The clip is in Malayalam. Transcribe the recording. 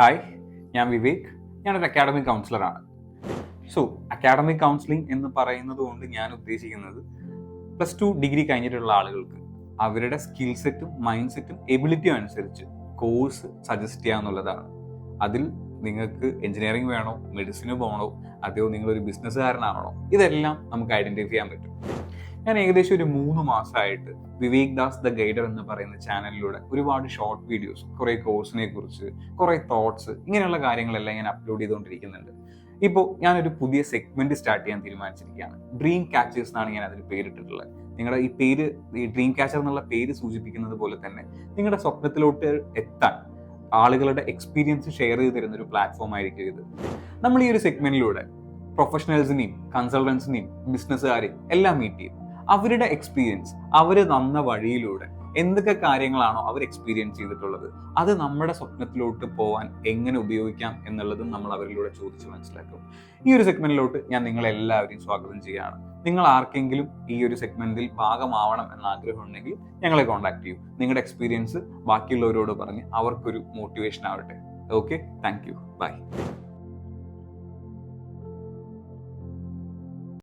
ഹായ്, ഞാൻ വിവേക്. ഞാനൊരു അക്കാഡമിക് കൗൺസിലറാണ്. സോ അക്കാഡമിക് കൗൺസിലിംഗ് എന്ന് പറയുന്നത് കൊണ്ട് ഞാൻ ഉദ്ദേശിക്കുന്നത് +2 ഡിഗ്രി കഴിഞ്ഞിട്ടുള്ള ആളുകൾക്ക് അവരുടെ സ്കിൽ സെറ്റും മൈൻഡ് സെറ്റും എബിലിറ്റിയും അനുസരിച്ച് കോഴ്സ് സജസ്റ്റ് ചെയ്യുക എന്നുള്ളതാണ്. അതിൽ നിങ്ങൾക്ക് എഞ്ചിനീയറിംഗ് വേണോ, മെഡിസിന് പോകണോ, അതോ നിങ്ങളൊരു ബിസിനസ്സുകാരനാണോ, ഇതെല്ലാം നമുക്ക് ഐഡന്റിഫൈ ചെയ്യാൻ പറ്റും. ഞാൻ ഏകദേശം ഒരു 3 മാസമായിട്ട് വിവേക് ദാസ് ദ ഗൈഡർ എന്ന് പറയുന്ന ചാനലിലൂടെ ഒരുപാട് ഷോർട്ട് വീഡിയോസ്, കുറേ കോഴ്സിനെ കുറിച്ച്, കുറേ തോട്ട്സ്, ഇങ്ങനെയുള്ള കാര്യങ്ങളെല്ലാം ഞാൻ അപ്ലോഡ് ചെയ്തുകൊണ്ടിരിക്കുന്നുണ്ട്. ഇപ്പോൾ ഞാനൊരു പുതിയ സെഗ്മെന്റ് സ്റ്റാർട്ട് ചെയ്യാൻ തീരുമാനിച്ചിരിക്കുകയാണ്. ഡ്രീം ക്യാച്ചേഴ്സ് എന്നാണ് ഞാൻ അതിന് പേരിട്ടിട്ടുള്ളത്. നിങ്ങളുടെ ഈ ഡ്രീം ക്യാച്ചർ എന്നുള്ള പേര് സൂചിപ്പിക്കുന്നത് പോലെ തന്നെ നിങ്ങളുടെ സ്വപ്നത്തിലോട്ട് എത്താൻ ആളുകളുടെ എക്സ്പീരിയൻസ് ഷെയർ ചെയ്ത് തരുന്ന ഒരു പ്ലാറ്റ്ഫോം ആയിരിക്കും ഇത്. നമ്മൾ ഈ ഒരു സെഗ്മെന്റിലൂടെ പ്രൊഫഷണൽസിനെയും കൺസൾട്ടൻസിനെയും ബിസിനസ്സുകാരെയും എല്ലാം മീറ്റ് ചെയ്യും. അവരുടെ എക്സ്പീരിയൻസ്, അവർ തന്ന വഴിയിലൂടെ എന്തൊക്കെ കാര്യങ്ങളാണോ അവർ എക്സ്പീരിയൻസ് ചെയ്തിട്ടുള്ളത്, അത് നമ്മുടെ സ്വപ്നത്തിലോട്ട് പോകാൻ എങ്ങനെ ഉപയോഗിക്കാം എന്നുള്ളതും നമ്മൾ അവരിലൂടെ ചോദിച്ച് മനസ്സിലാക്കും. ഈ ഒരു സെഗ്മെന്റിലോട്ട് ഞാൻ നിങ്ങളെല്ലാവരെയും സ്വാഗതം ചെയ്യുകയാണ്. നിങ്ങൾ ആർക്കെങ്കിലും ഈ ഒരു സെഗ്മെന്റിൽ ഭാഗമാവണം എന്ന ആഗ്രഹം ഉണ്ടെങ്കിൽ ഞങ്ങളെ കോൺടാക്ട് ചെയ്യൂ. നിങ്ങളുടെ എക്സ്പീരിയൻസ് ബാക്കിയുള്ളവരോട് പറഞ്ഞ് അവർക്കൊരു മോട്ടിവേഷൻ ആവട്ടെ. Okay, thank you, by.